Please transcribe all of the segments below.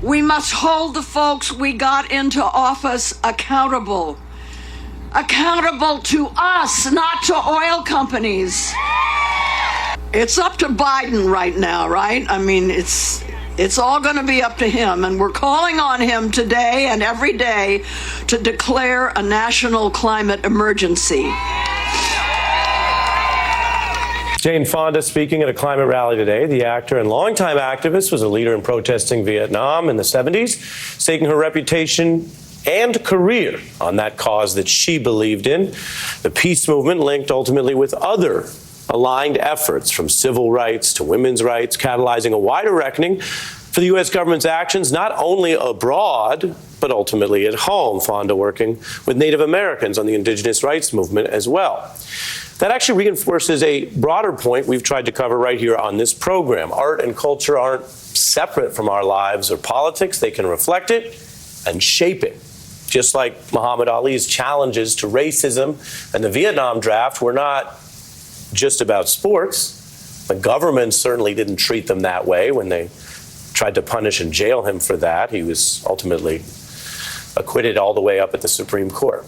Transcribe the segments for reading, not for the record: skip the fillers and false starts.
We must hold the folks we got into office accountable. Accountable to us, not to oil companies. It's up to Biden right now, right? I mean, it's all going to be up to him, and we're calling on him today and every day to declare a national climate emergency. Jane Fonda speaking at a climate rally today. The actor and longtime activist was a leader in protesting Vietnam in the 70s, staking her reputation and career on that cause that she believed in. The peace movement linked ultimately with other aligned efforts from civil rights to women's rights, catalyzing a wider reckoning for the U.S. government's actions, not only abroad, but ultimately at home. Fonda working with Native Americans on the indigenous rights movement as well. That actually reinforces a broader point we've tried to cover right here on this program. Art and culture aren't separate from our lives or politics. They can reflect it and shape it. Just like Muhammad Ali's challenges to racism and the Vietnam draft were not just about sports. The government certainly didn't treat them that way when they tried to punish and jail him for that. He was ultimately acquitted all the way up at the Supreme Court.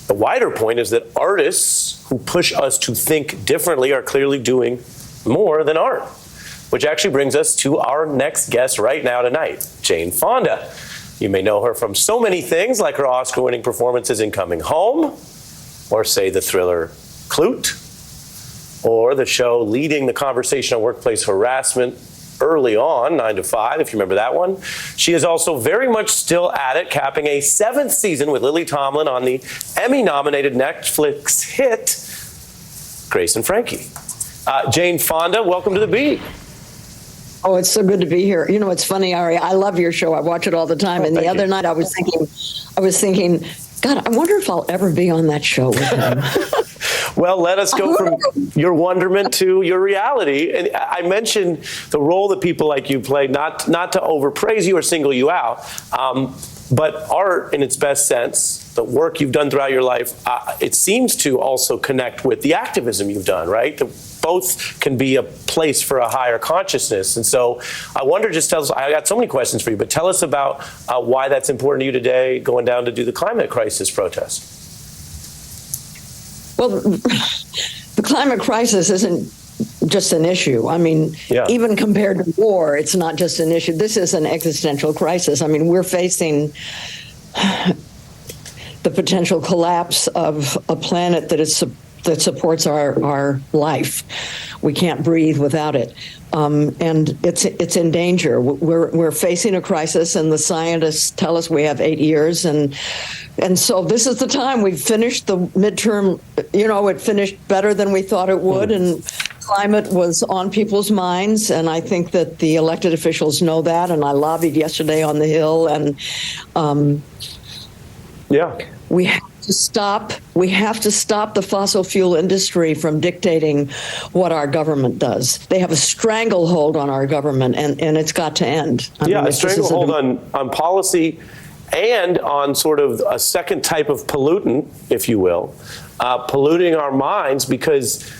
The wider point is that artists who push us to think differently are clearly doing more than art, which actually brings us to our next guest right now tonight, Jane Fonda. You may know her from so many things, like her Oscar-winning performances in Coming Home, or say the thriller Clute, or the show leading the conversation on workplace harassment early on, 9 to 5, if you remember that one. She is also very much still at it, capping a 7th season with Lily Tomlin on the Emmy-nominated Netflix hit, Grace and Frankie. Jane Fonda, welcome to The Beat. Oh, it's so good to be here. You know, it's funny, Ari, I love your show. I watch it all the time. And the other night I was thinking, God, I wonder if I'll ever be on that show with him. Well, let us go from your wonderment to your reality. And I mentioned the role that people like you play, not to overpraise you or single you out, but art in its best sense, the work you've done throughout your life, it seems to also connect with the activism you've done, right? Both can be a place for a higher consciousness. And so I wonder, just tell us, I got so many questions for you, but tell us about why that's important to you today, going down to do the climate crisis protest. Well, the climate crisis isn't just an issue. I mean, even compared to war, it's not just an issue. This is an existential crisis. I mean, we're facing the potential collapse of a planet that supports our life. We can't breathe without it. And it's in danger. We're facing a crisis, and the scientists tell us we have 8 years. And so this is the time. We've finished the midterm, it finished better than we thought it would. And climate was on people's minds. And I think that the elected officials know that. And I lobbied yesterday on the Hill. And we have to stop the fossil fuel industry from dictating what our government does. They have a stranglehold on our government, and it's got to end. A stranglehold on policy and on sort of a second type of pollutant, if you will, polluting our minds, because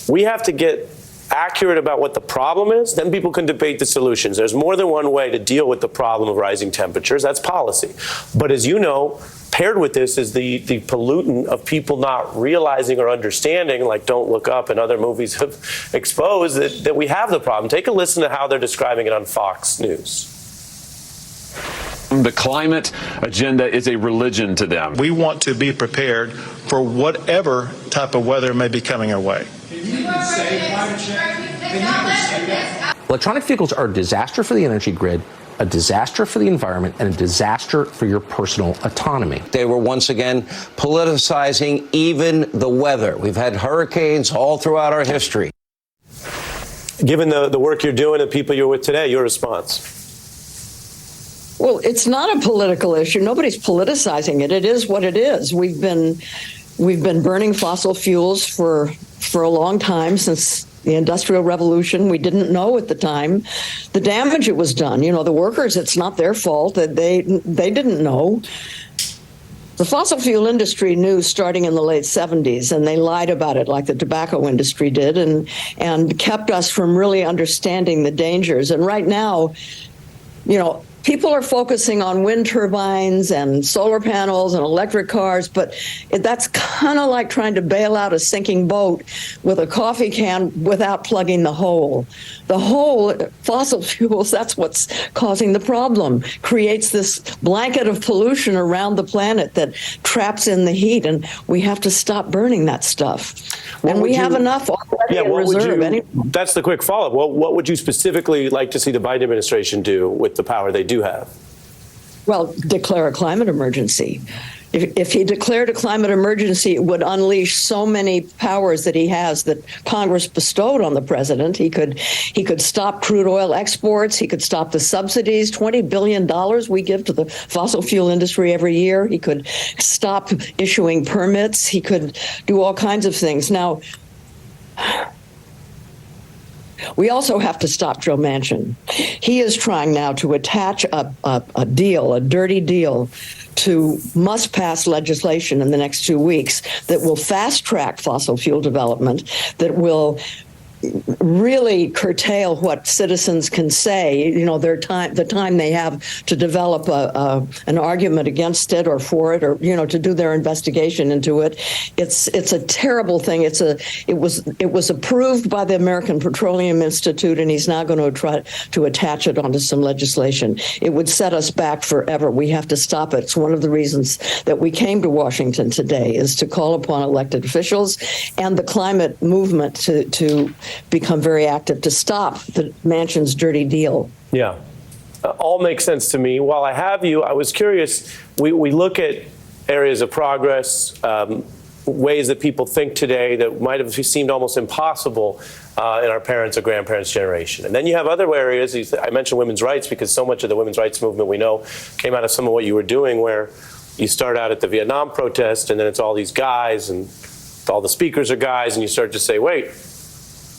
we have to get accurate about what the problem is, then people can debate the solutions. There's more than one way to deal with the problem of rising temperatures. That's policy. But as you know, paired with this is the pollutant of people not realizing or understanding, like Don't Look Up and other movies have exposed, that we have the problem. Take a listen to how they're describing it on Fox News. The climate agenda is a religion to them. We want to be prepared for whatever type of weather may be coming our way. Electronic vehicles are a disaster for the energy grid, a disaster for the environment, and a disaster for your personal autonomy. They were once again politicizing even the weather. We've had hurricanes all throughout our history. Given the work you're doing and the people you're with today, your response? Well, it's not a political issue. Nobody's politicizing it. It is what it is. We've been burning fossil fuels for a long time, since the Industrial Revolution. We didn't know at the time the damage it was done. The workers, it's not their fault that they didn't know. The fossil fuel industry knew starting in the late 70s, and they lied about it like the tobacco industry did, and kept us from really understanding the dangers. And right now, people are focusing on wind turbines and solar panels and electric cars, but that's kind of like trying to bail out a sinking boat with a coffee can without plugging the hole. The hole, fossil fuels, that's what's causing the problem, creates this blanket of pollution around the planet that traps in the heat, and we have to stop burning that stuff. And we have enough already in reserve. That's the quick follow-up. Well, what would you specifically like to see the Biden administration do with the power they do have? Well, declare a climate emergency. If he declared a climate emergency, it would unleash so many powers that he has that Congress bestowed on the president. He could stop crude oil exports. He could stop the subsidies, $20 billion we give to the fossil fuel industry every year. He could stop issuing permits. He could do all kinds of things. Now, we also have to stop Joe Manchin. He is trying now to attach a deal, a dirty deal, to must-pass legislation in the next 2 weeks that will fast-track fossil fuel development, that will really curtail what citizens can say, the time they have to develop an argument against it or for it, or to do their investigation into it. It's a terrible thing. It was approved by the American Petroleum Institute, and he's now going to try to attach it onto some legislation. It would set us back forever. We have to stop it. It's one of the reasons that we came to Washington today, is to call upon elected officials and the climate movement to become very active to stop the Manchin's dirty deal. Yeah, all makes sense to me. While I have you, I was curious, we look at areas of progress, ways that people think today that might have seemed almost impossible in our parents' or grandparents' generation. And then you have other areas. I mentioned women's rights because so much of the women's rights movement we know came out of some of what you were doing, where you start out at the Vietnam protest and then it's all these guys and all the speakers are guys, and you start to say, wait,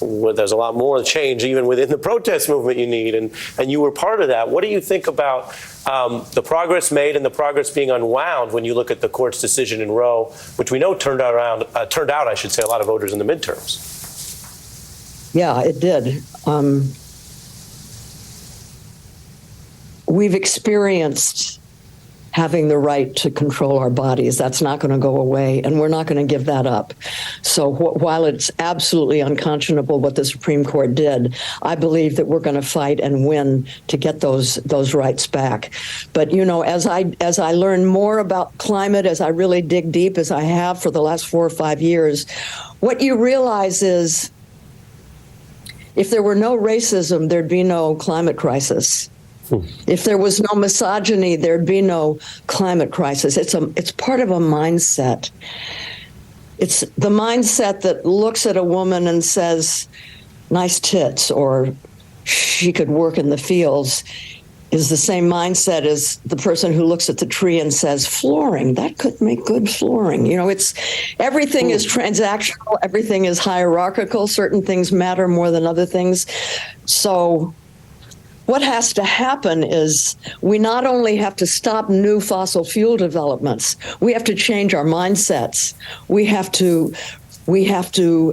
well, there's a lot more change even within the protest movement you need, and you were part of that. What do you think about the progress made and the progress being unwound when you look at the court's decision in Roe, which we know turned out, I should say, a lot of voters in the midterms? Yeah, it did. We've experienced having the right to control our bodies. That's not going to go away, and we're not going to give that up. So while it's absolutely unconscionable what the Supreme Court did, I believe that we're going to fight and win to get those rights back. But, as I learn more about climate, as I really dig deep, as I have for the last 4 or 5 years, what you realize is if there were no racism, there'd be no climate crisis. If there was no misogyny, there'd be no climate crisis. It's part of a mindset. It's the mindset that looks at a woman and says, nice tits, or she could work in the fields, is the same mindset as the person who looks at the tree and says, flooring, that could make good flooring. Everything is transactional. Everything is hierarchical. Certain things matter more than other things. So what has to happen is we not only have to stop new fossil fuel developments, we have to change our mindsets. We have to,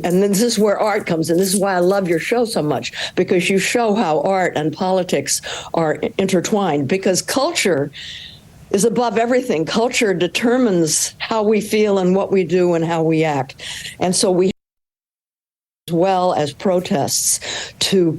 and this is where art comes in. This is why I love your show so much, because you show how art and politics are intertwined, because culture is above everything. Culture determines how we feel and what we do and how we act. And so we, as well as protests, to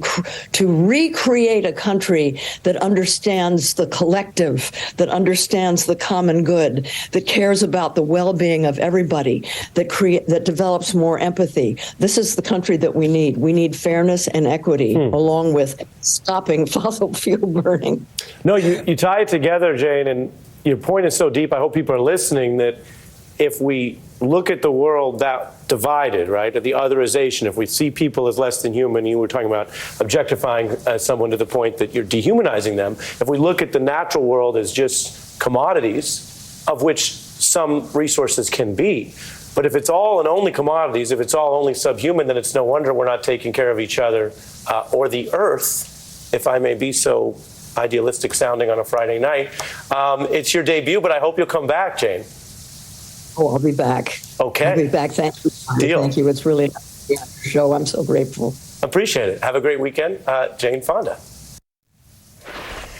recreate a country that understands the collective, that understands the common good, that cares about the well-being of everybody, that develops more empathy. This is the country that we need. We need fairness and equity, along with stopping fossil fuel burning. No, you tie it together, Jane, and your point is so deep. I hope people are listening, that if we look at the world that divided, right, the otherization, if we see people as less than human, you were talking about objectifying someone to the point that you're dehumanizing them. If we look at the natural world as just commodities, of which some resources can be, but if it's all and only commodities, if it's all only subhuman, then it's no wonder we're not taking care of each other or the earth, if I may be so idealistic sounding on a Friday night. It's your debut, but I hope you'll come back, Jane. Oh, I'll be back. Okay. I'll be back. Thank you. Deal. Thank you. It's really a show. I'm so grateful. Appreciate it. Have a great weekend. Jane Fonda.